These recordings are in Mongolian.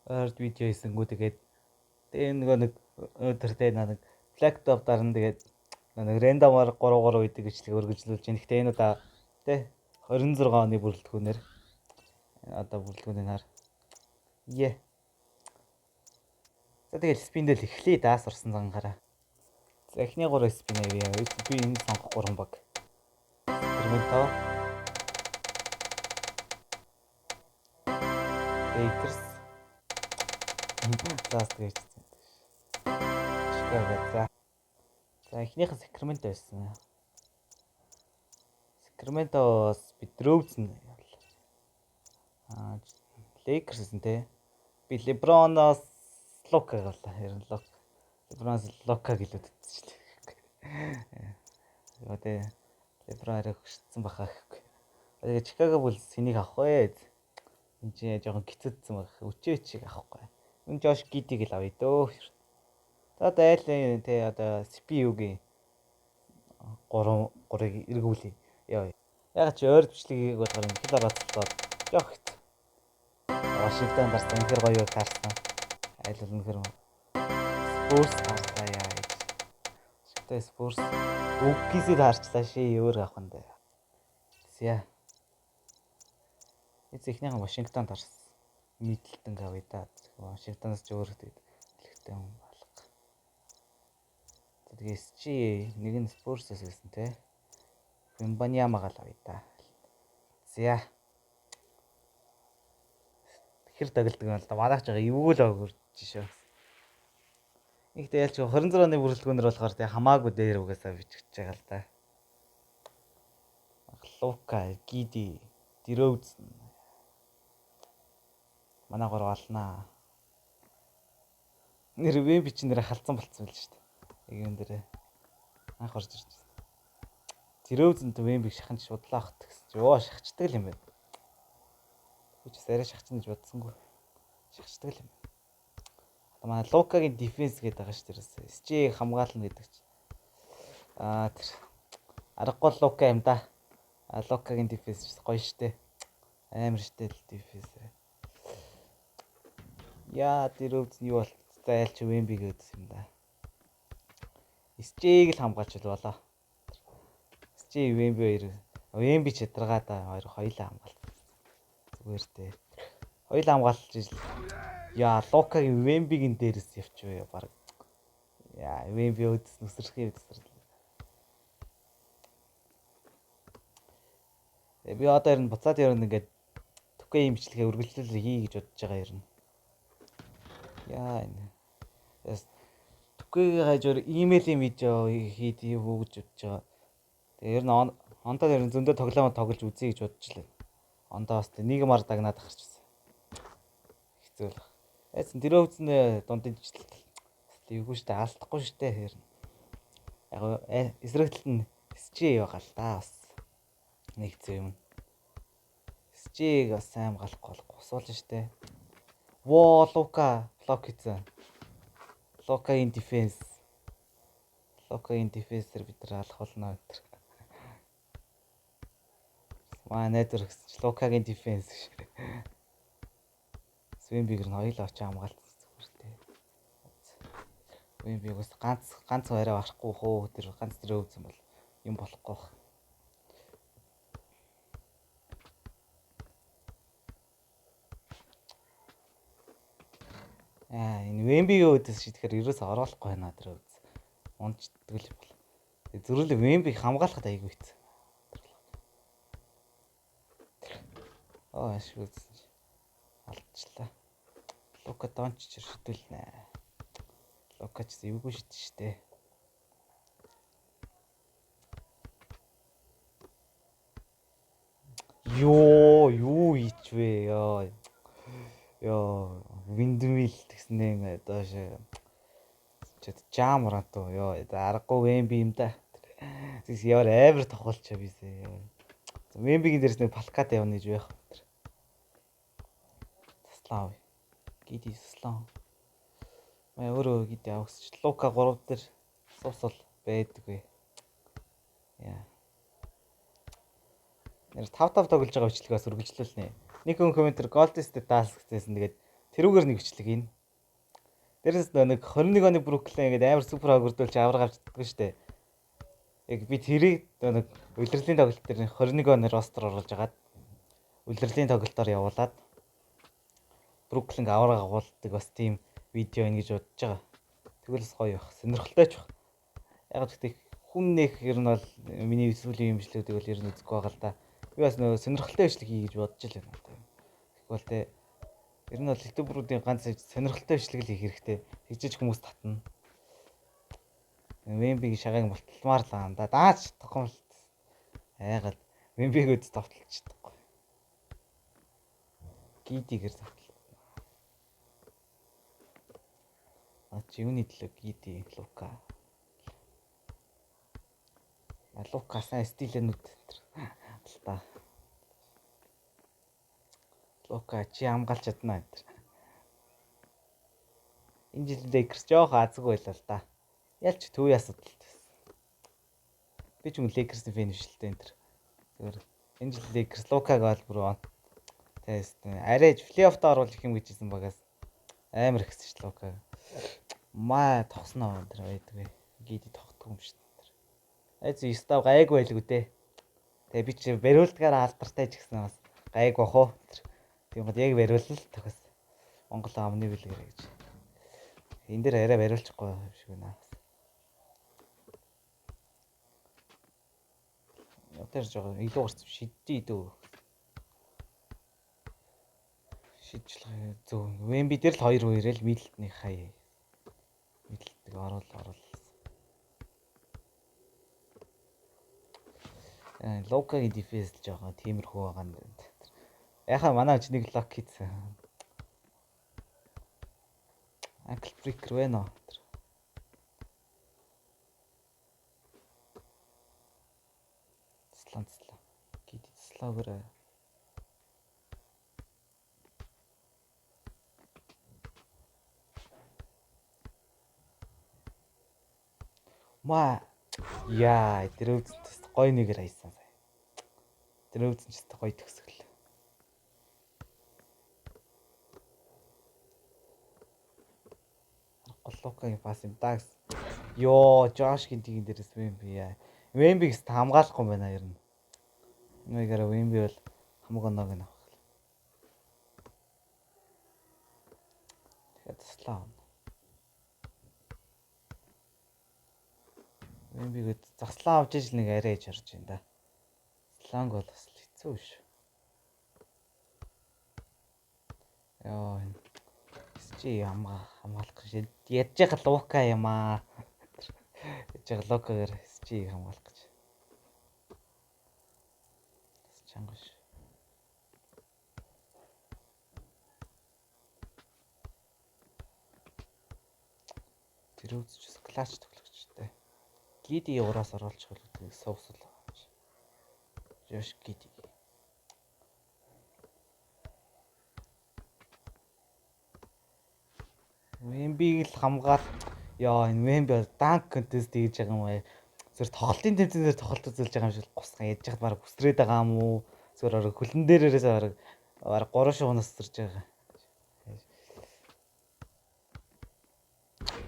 Ойрд видео хийсэнгүү тэгээд нөгөө нэг өдөртэй нэг флактоп дарна тэгээд нэг рандомаар 3 үйдэг бичлэг өргөжлүүлж байна. Гэхдээ энэ удаа тэ 26 оны бүрэлдэхүүнээр одоо бүрэлдэхүүнээр хар. Е. За тэгэл спиндэл эхлэе даа сурсан зангараа. За эхний 3 спин авъя. Би энэ сонгох 3 баг. Экспериментоо. Bakers. Last гэж. Чигаа. За эхнийхэн Сакраменто байсан. Сакраментоос би дрөөвцэн явлаа. Lakers гэсэн те. Би LeBron-оос Luka галаа. Харин LeBron-оос Luka гэлээд шүү дээ. Яа тэ LeBron-ыг хөшсөн бахаа гэхгүй. Тэгээд Чикаго Буллс энийг авах вэ? Энд чинь жоохон гитцэдсэн баг. Өчөөчийг авахгүй. Үн Жош Гидиг л авъя дөө. За одоо айлын те одоо CPU-гийн 3-ыг эргүүлээ. Яа. Яг чи ойр бичлэгийг болохоор хэл орооцолдоод жоох их. Вашингтон дарсан ихэр гоё таарсан. Айл үнэхэр Спurs таарсан яа. Шигтэй Спurs үггийсээ таарчлаа шээ өөр авах нь дээ. Зя. Эхнийхэн Вашингтон таарсан. Мидэлтэн авъя да. Вашингтоноос ч өөр хэлэхтэй юм балга. Тэгээд SG нэг нь Spurs-ээс байсан те. Вимбаньямагаа л авъя да. Зя. Хэр тагилдаг юм л да. Манайх жоо эвгүй л өгөрч шүү. Ихтэй ялч 26 оны бүрэлдэхүүнээр болохоор тэг хамаагүй дээр угаасаа бичиж байгаа л да. Лука, Гиди, Дрөөвз. Манай гор олнаа. Нэр веб бичнээр халдсан болцсон байл шүү дээ. Яг энэ дээр анх орж ирж байна. Дрөөвзэнд вебийг шаханд шудлаа хат гэсэн. Йоо шахацдаг л юм байна. Би ч арай шахацна гэж бодсонгүй. Шахацдаг л юм. Одоо манай Лукагийн дефенс гэдэг байгаа шүү дээ. SG хамгаална гэдэг чинь. Тэр аргагүй Лука юм да. Лукагийн дефенс гоё штэ. Амар штэ дефенс. Яа Дрөөвз нь юу болтой айлч Вемби гэдсэн юм да. SG-г л хамгаалж болоо. SG Вемби хоёр. Вемби ч ядаргаа да хоёр хоёлаа хамгаалсан. Зүгээр дээ. Хоёлаа хамгаалж ижил. Яа Лукагийн Вембигийн дээрээс явчихвээ баг. Яа Вемби өдөс нүсэрхий өдөс. Би одоо ер нь буцаад явна ингээд түкээ юм бичлэгээ үргэлжлүүлээ хий гэж бодож байгаа ер нь. Яа энэ. Түкээ хажуур имэйлийн видео хийдий юу гэж бодож байгаа. Тэгээ ер нь ондоо ер нь зөндөө тоглоом тоглож үзье гэж бодож лээ. Ондоо бас нэг мар дагнаад гарчихсан. Хэцүү л. Эцэн Дрөөвзэн дундын житэл. Эвгүй штэ алдахгүй штэ ер нь. Яг эсрэгтэл нь SG байгаа л да бас. Нэг зүй юм. SG-г бас сайн галахгүй гусуулж штэ. Воо Лука блок хийсэн. Лукагийн дефенс. Лукагийн дефенсээр бид нар алах болно өнтер. Маа найдвар гэсэн Лукагийн дефенс. Свенбигэр нь хоёул очоо хамгаалсан зүгээр дээ. Свенбиг бас ганц арай арахгүй хөө тэр ганц Дрөөвзэн бол юм болохгүй. Энэ Вембигийн үдээс шийдэхээр ерөөсө ороолохгүй байна Дрөөвз. Унцдаг л юм бол. Зүрхлээ Вембиг хамгаалахад айгүй хэцүү. Ашгүй алдчихлаа. Лука Дончич шидүүлнэ. Лука ч эвгүй шид штэ. Юу ичвэ ёо. Ёо виндмил гэснээ доош чад жаамраа тоо ёо аргагүй Вемби юм да. Яар амар тохолчоо бисээ. Вембигийн дээрс нэг палкад явна гэж байх. Таслаа. Гиди таслаа. Маа өөрөө гиди авахсч Лука 3 дээр суусал байдаггүй. Яа. Нэр 5-5 тоглож байгаа бичлэг бас үргэлжлүүлнэ. Нэг хүн комментэр Golden State Dallas гэсэн тэгээд тэрүүгээр нэг бичлэг энэ. Дээрээс нэг 21 оны Бруклин гэдэг амар супер хогөрдүүлж авраг авчдаггүй шүү дээ. Яг би тэрийг нэг улирлын тоглолт дээр 21 оны ростер оруулж агаад улирлын тоглолтоор явуулаад Бруклинг авраг агуулдаг бас тийм видео ингэж бодож байгаа. Тэгвэл бас гоё байх. Сонирхолтой ч байх. Яг гэхдээ хүн нэх ер нь бол миний сүүлийн имжлүүдийг бол ер нь үзэхгүй байгаа л да. Би бас нөгөө сонирхолтой бичлэг хий гэж бодож л байна. Тэгвэл те ер нь бол ютуберуудын ганц сонирхолтой бичлэг л хийх хэрэгтэй. Тэгжиж хүмүүс татна. Вембиг шагааг мулталмаар л юм да. Даач тохомлт. Айгаад Вембиг үз товтлж чадахгүй. Гидигэр товтлоо. Чи юуны төлөө Гиди Лука. Лука сайн стилэнүүд л та. Лука чи хамгаалж чадна энэ. Энэ жил Lakers жоох азгүй байлаа л да. Ялч төвийн асуудал байсан. Би ч юм Lakers-ийн фэн биш л дээ энэ. Зүгээр энэ жил Lakers Лукаг бол бүр тест арайж плей-оффт оруулах юм гэж хэлсэн багаас амар ихсэн ш Лукаг. Маа тогсноо энэ байдгүй. Гиди тогтох юм шүү дээ. Айц став гайгүй байлгүй дээ. Тэгээ би чи бариулдгаар алдартай ч гэсэн бас гайг бах уу. Тийм гол яг бариулал тохиос. Монгол амны бэлгэр гэж. Энд дээр арай бариулчихгүй юм шиг байна. Тэр жоо илүү гарц шиддий дөө. Шийдчлээ зөв. Вемби дээр л 2-2-эл мидэлтний хай. Мидэлтийг оруулсан. Лукагийн дефенс л жоо тиймэрхүү байгаа юм байна. Яхаа манай ч нэг лок хийсэн. Анкл брикер байна уу? Сланцлаа. Гиди славэр. Ма яа, тэр үзэст гой нэгээр хайсан сая. Тэр үзэст гой төгсгөл. Голлокагийн пас юм даа. Йоо, Жош гинтийн дээрээс Вемби яа. Вембигс хамгаалахгүй байна ер нь. Нэгээрээ Вемби бол хамаг оноог нь авах. Тэгэхээр туслаа. Вембиг заслаа авч ижил нэг арай иж харж байна да. Сланг бол бас хэцүү биш. Яа, чи хамгаалах гэж ядж байгаа Лука юм аа. Ядж байгаа Лукагаар чи хамгаалах гэж. Чангаш. Тэр үзчихс клач тоглогчтой. Гиди ураас оруулж хөлөг совсол. Жош Гиди. Вембиг л хамгаал. Яа, энэ Вемби данк контест хийж байгаа юм аа. Зөв тоглолтын тэмцээнээр тоглолт үзүүлж байгаа юм шиг гусган ядж хад баг хүсрээд байгаа юм уу? Зөв хөлн дээрээс баг 3 шугнаас сэрж байгаа.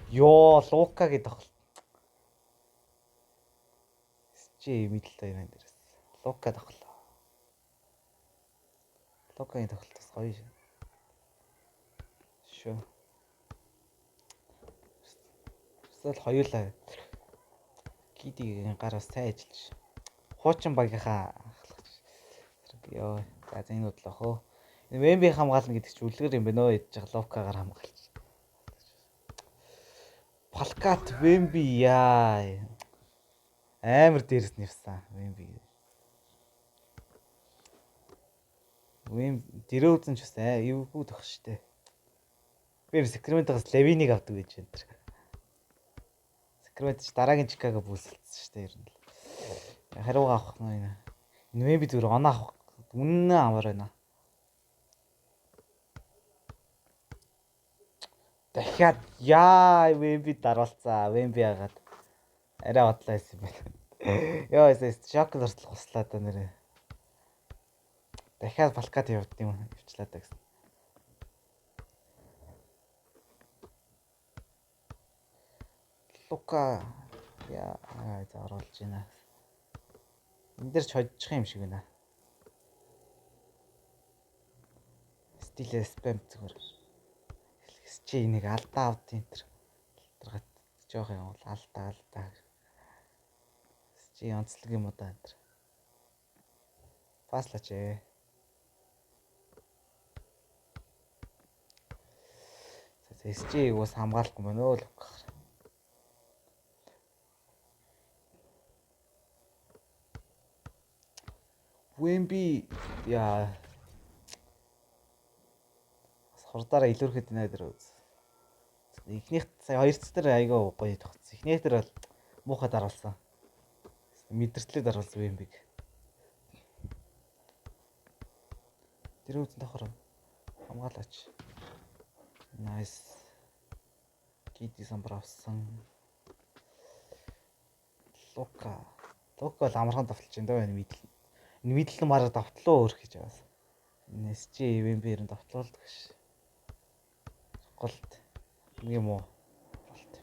Йоо, Лукагийн тоглолт. Чи мэдлээ юм дээрээс. Лука тоглолоо. Лукагийн тоглолт бас гоё шүү. Шүү. Эсвэл хоёулаа Гидигийн гараас сайн ажиллаж. Хуучин багийнхаа ёо, за энэ бодлоо хөө. Энэ Вемби хамгаална гэдэг чинь үлгэр юм байна өө ядж байгаа Лукагаар хамгаалж. Палкат Вемби яа. Амар дээрс нэвсэн Вемби. Дэрөө үзэн ч бас эвгүй тох штэ. Би Сакраментогоос Левинийг авдаг гэж байна тэр. Сакрамент ч дараагийн Чикаго бүлсэлсэн штэ ер нь. Хариугаа авах нь энэ Вемби зүгээр оноо авах үнэн амар байна. Дахиад яа Вемби дараалцаа. Вемби яагаад арай бодлоо байсан юм байна. Йоо шок зурцлах хуслаа та нэрээ. Дахиад Палкат явуулт юм явчлаа та гэсэн. Лука яа за оруулж байна. Энд дэр ч хожих юм шиг байна. Стилээ спам зүгээр. Чи энийг алдаа авд энэ төр. Тэргат жоох юм бол алдаа. Чи онцлог юм уу да энэ төр. Паслаач ээ. SG уус хамгаалахгүй байна өө л. Wemby яа хурдаараа илүүрхэд байна дэр үз. Эхнийх сая хоёр цэцэр айгаа гоё тогтсон. Эхнийх дэр бол муухай даруулсан. Мэдэртлээ даруулсан Wemby-г. Тэр үзэн тохор хамгаалаач. Nice. Кити самбар авсан. Лука бол амархан давталж байна даа энэ мэдл. Энэ мэдл нь мараа давтлуу өөр гэж байгаас. Энэ SG Wemby-ээр давтлуулдаг ш. Голд. Юм уу? Голд.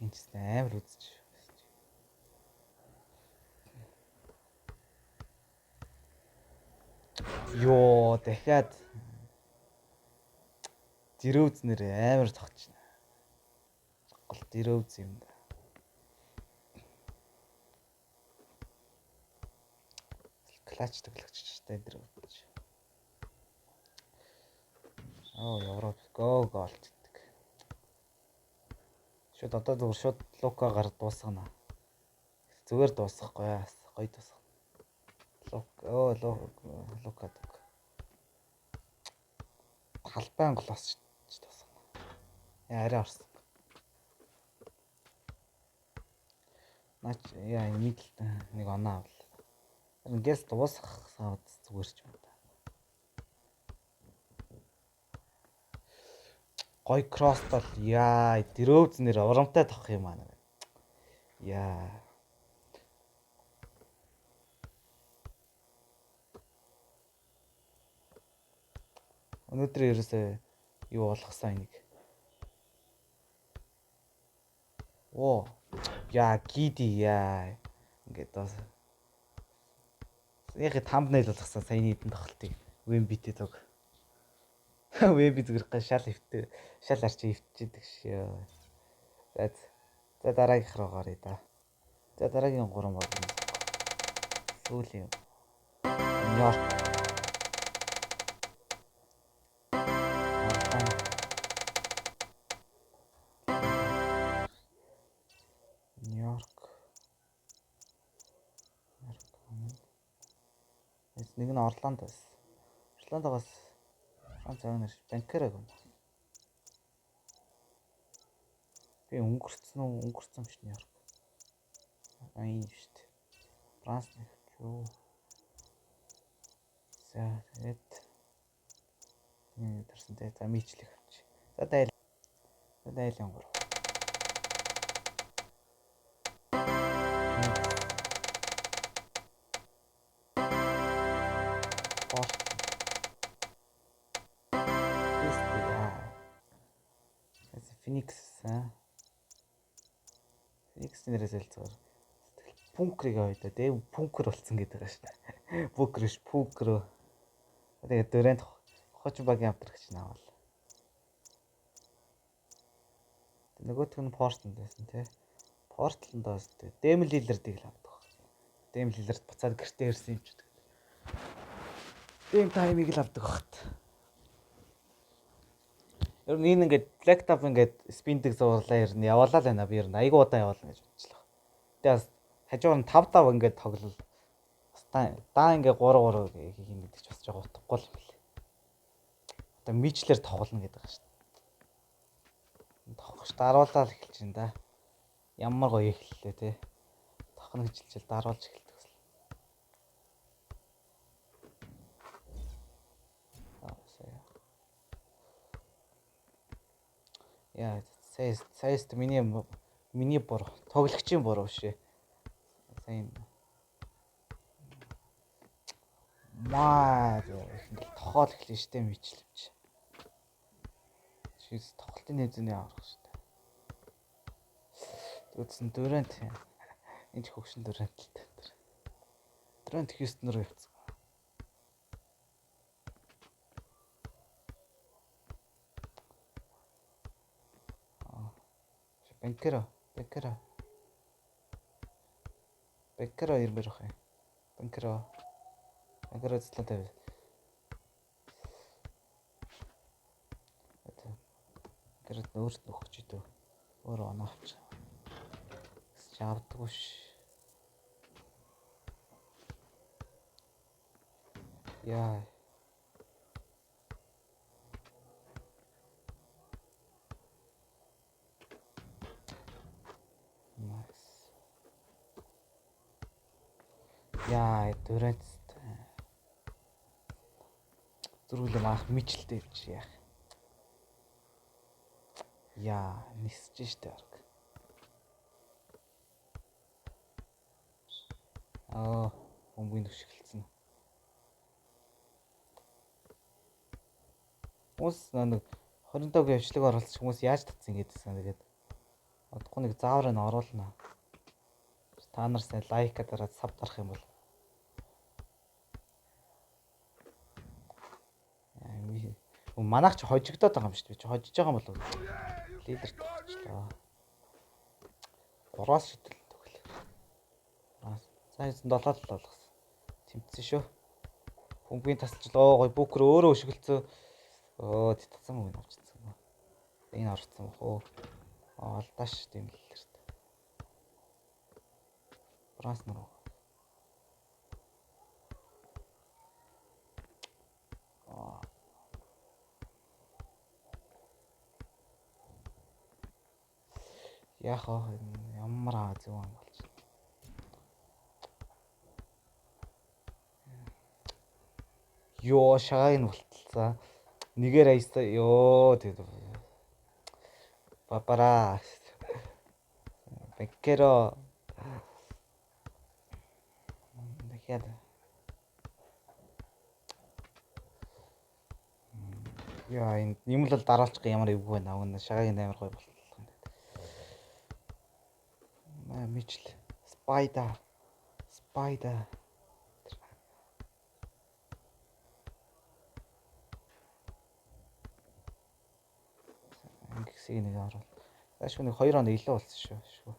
Энэ ч амар үзэж. Йоо, дахиад дэрөвзнэр амар тогтчихно. Гол дэрөвз юм да. Клач тоглогч та дэрөвж. Европ гол гэдэг. Шууд одоо зүгээр шууд Лукагаар дуусгана. Зүгээр дуусгахгүй яа. Гоё дуусгана. Лука. Талбайн голоос ч дуусгана. Арай орсон. Наач яа нэг оноо авлаа. Ингээс дуусгах зүгээр ч юм да. Гой кросстол яа дэрөвзнэр урамтай тавах юм аа. Яа. Өнөөдөр ерөөсөө юу болгосон энийг. Оо. Яа гиди яа. Ингээд бас. Яг thumbnail болгосон саяны хэдэн тоглолтыг. Wemby-тэй тог. Wemby зүгээр шал хөвтөө. Шал арчи хөвтчихэдэг шээ. За дараагийнх руу гаръя да. За дараагийн 3 бол. Сүүлийн. Нью-Йорк. Нэг нь Орландо байсан. Орландогоос Франц авнер банкераг юм. Би өнгөрцөн биш Нью-Йорк. Энэ шүү дээ. Франц юу. За тэгээд тэрсэнтэй за мичлэх авч. За дайлан 3. Феникс нэрээс л зүгээр. Пункрыг авъя да. Пункер болсон гэдэг байгаа шүү дээ. Пункер. Тэгээд дөрөнд хоч багийн авдрагч наавал. Нөгөөх нь Портланд байсан тий. Портландоос Дэм Лилардыг л авдаг. Дэм Лилард буцаад гэртээ ирсэн юм ч гэдэг. Дэм таймыг л авдаг багт. Ер нь энэ ингээд лэптоп ингээд спиндэг зурлаа ер нь яваалаа л байна. Би ер нь айгуу удаан яваална гэж бодлоо. Тэгээд хажуугаар нь 5-5 ингээд тоглол. Даа ингээ 3-3 хийх гэдэг ч бас жоо утгагүй юм байна. Одоо мичлэр тоглоно гэдэг байгаа шүү дээ. Тоглож даруулаад эхэлж байна да. Ямар гоё эхэллээ те. Тохно гэж хэлжэл даруулж эхэлдэг гэсэн. Яа, саяст миний буруу, тоглогчийн буруу шээ. Сайн маа тохоол эхлэн штэ мичлэвч. Шийс тоглолтын нэмзэний аврах шүү дээ. Үзсэн Дүрэнт. Энд хөгшин Дүрэнт л дээ. Дүрэнт Хьюстон руу явцсан. Бенкеро ирмээр бах юм. Бенкеро зэлэн тавь. Гэрд өөрт нөхөж идэв. Өөр оноо авч. Авдаггүй ш. Яа. Nice. Яа, Дүрэнт. Зүрхлээ маах мичлээ гэж яах. Яа, нисэж штэ арга. Бөмбөгийн төшөглөсөн. Хүмүүс нэг 25-гийн хвшлэг оруулах хүмүүс яаж татсан гэдээсэн. Тэгээд одохгүй нэг заавар нь оруулна. Та нар сайн лайка дараад саб дарах юм бол. Манайх ч хожигдоод байгаа юм шүү дээ. Чи хожиж байгаа юм болов уу? Лидер тавчлаа. 3-аас шидэл төгөл. Сайн 7 болгосон. Тэмцсэн шүү. Бөмбөгийн тасалчлаа гой бүкэр өөрөө өшгөлцөө. Тэтгсэн мөн авчихсан. Энэ орцсон бохоо. Алдааш тийм л лэрт. Франс нар. Яах вэ? Ямар зөв юм болж. Ёо шагааг нь болтолцоо. Нэгээр аяста ёо тэгээд папара. Беккеро. Дахиад. Яа энэ юм л дараалчих ямар эвгүй байна. Авна шагааг нь амар гой болтол. Мичл. Спайда. Ингэсийг нэг харуул. Заашгүй нэг 2 хоног илүү болсон шүү.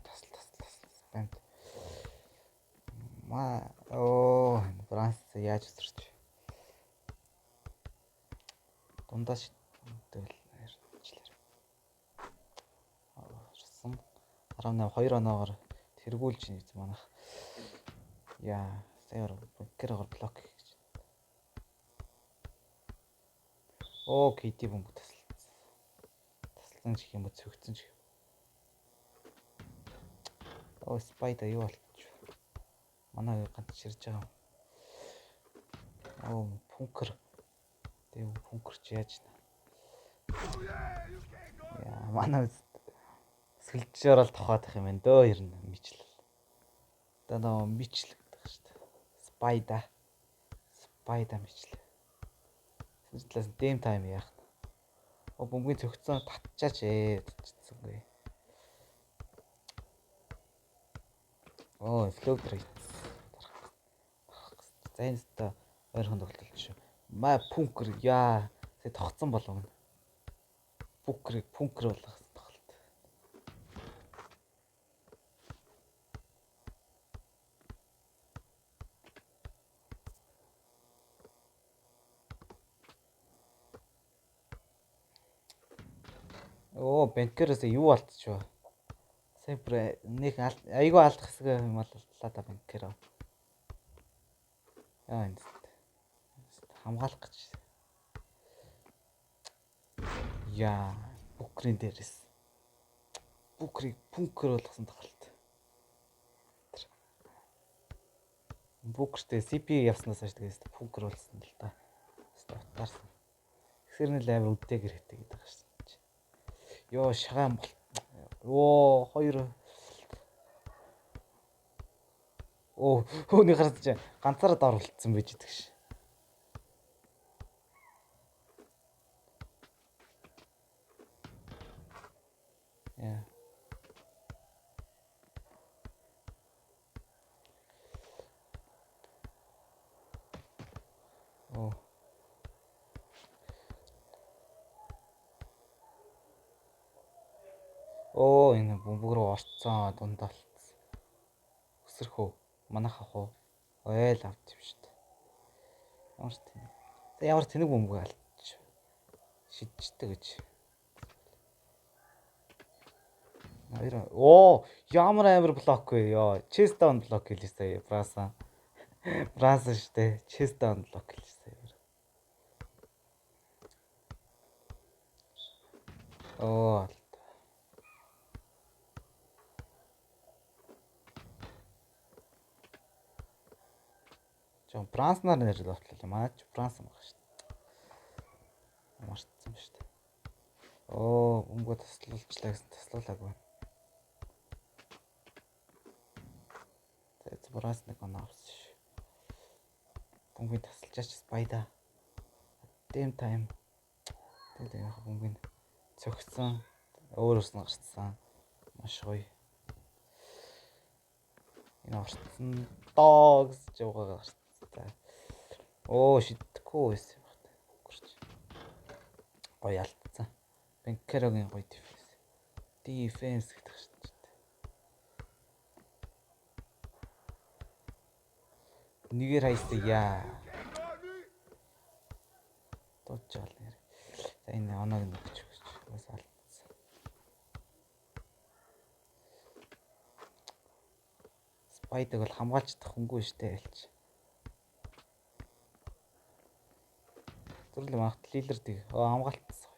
Тасал. Бамд. Франц яаж өсөрч. Дундаас тэгэл ярьчлаа. 18 2 оноогоор тэргүүлж нийт манах. Яа, саяар бэнкэрээр блок хийж. KT бөмбөг тасалсан ч юм уу цогцсон ч. Спайда юу болчих. Манай ганц ширж байгаа. Пункер. Тэв пункерч яаж нэ. Яа, манай сэлжээр л тохиодох юм байна дөө ер нь мичл. Одоо мичл гэдэг шүү дээ. Спайда мичл. Сэлжлээс дэм тайм яах. Бөмбөгийн цогцсон татчаач татчихсангүй. Флоутер. Зайнста ойрхон тоглолт шүү. Пункер яа. Тэ тогтсон болов. Пункер болгох. Бэнкерээс юу алдчихв. Сая нэг айгүй алдах хэсэг юм боллоо да бэнкер. Яа энэ хамгаалах гэж. Яа, бүкрийн дээрээс. Пункер болгосон тоглолт. Бүкртэй CP явснаас хойш тэгээс пункер болсон л да. Утаарсан. Ихсэрнэл амар үдтэйгэр хэвтэй гэдэг байгаа шүү. Ёо шагаан бол. 2. Хөөний хараад чи ганцаараа дор болцсон байж идэг ш. Яа. Оо. Оо энэ бөмбөг рүү орцсон дундаа л. Өсөрхөө. Манайх ах уу? Ойл авт юм шүү дээ. Ямар тэнэг. Ямар тэнэг бөмбөг алдчих. Шидчихдэг гэж. Оо, ямар амар блок вэ ёо. Честаун блок хэлээсэй Браса. Браса штэ. Честаун блок хэлээсэй. Оо. Жон Бранснаар нэр лотлоо. Манай ч Бранс юм байна штэ. Мартсан ба штэ. Оо, өмгөө таслуулчлаа гэсэн таслуулаагүй. За Бранс нэг оноо авсан ш. Бөмбөг тасалжаач спайда. Дэм тайм. Тэгээд яг бөмбөг цогцсон. Өөрөөс нь гарцсан. Маш гоё. Энэ орцсон доо гэж яваагаа гарцсан. Оо шидэхгүй байсан юм байна. Гоё алдсан. Бенкерогийн гоё дефенс. Дефенс гэдэг шүү дээ. Нэгээр хайсан яа. Дуучаал нэр. За энэ оноог нь өгч өгч. Бас алдсан. Спайдаг бол хамгаалж чадах хөнгөө штэ ялч. Зүрлээ магт лилердэг. Хамгаалтсан.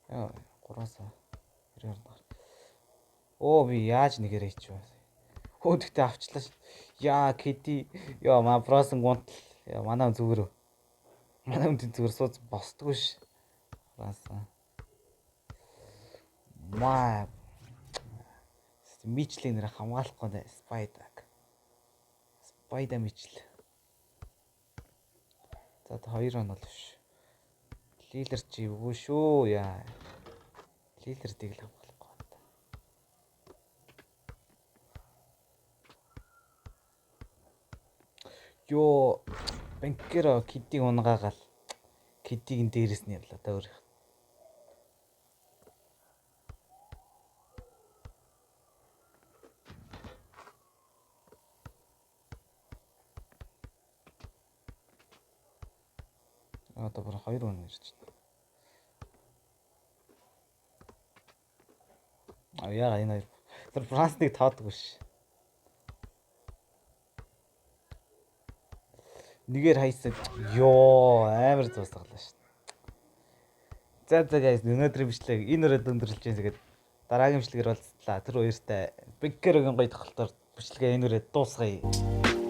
Яа, 3-аас 90-аар. Оо би яаж нэгээр хийчихвэ. Хөө тэгтээ авчлаа. Яа, кеди. Яа, маа бросон гунтал. Яа, манай зүгээр. Манай хүн зүгээр сууц босдгүй ш. Бросон. Маа. Мичлээ нэр хамгаалахгүй нэ спайдаг. Спайда мичл. За 2 он бол биш. Лилер чи үгүй шүү яа. Лилердийг л хамгаалахгүй байна. Ёо, бенкеро кидийг унгаагаал. Кидийг нь дээрээс нь явлаа та өөр. Одоо бүр 2 он ирж байна. Яа энэ тэр Францыг таадаггүй ш. Нэгээр хайсан. Ёо, амар зуусгалаа ш. За guys, өнөөдрийн бичлэг энэ өрөөд өндөрлж байна тэгээд дараагийн бичлэгээр уулзлаа. Тэр хоёртай бенкерогийн гоё тоглолтоор бичлэгээ энэ өрөөд дуусгая.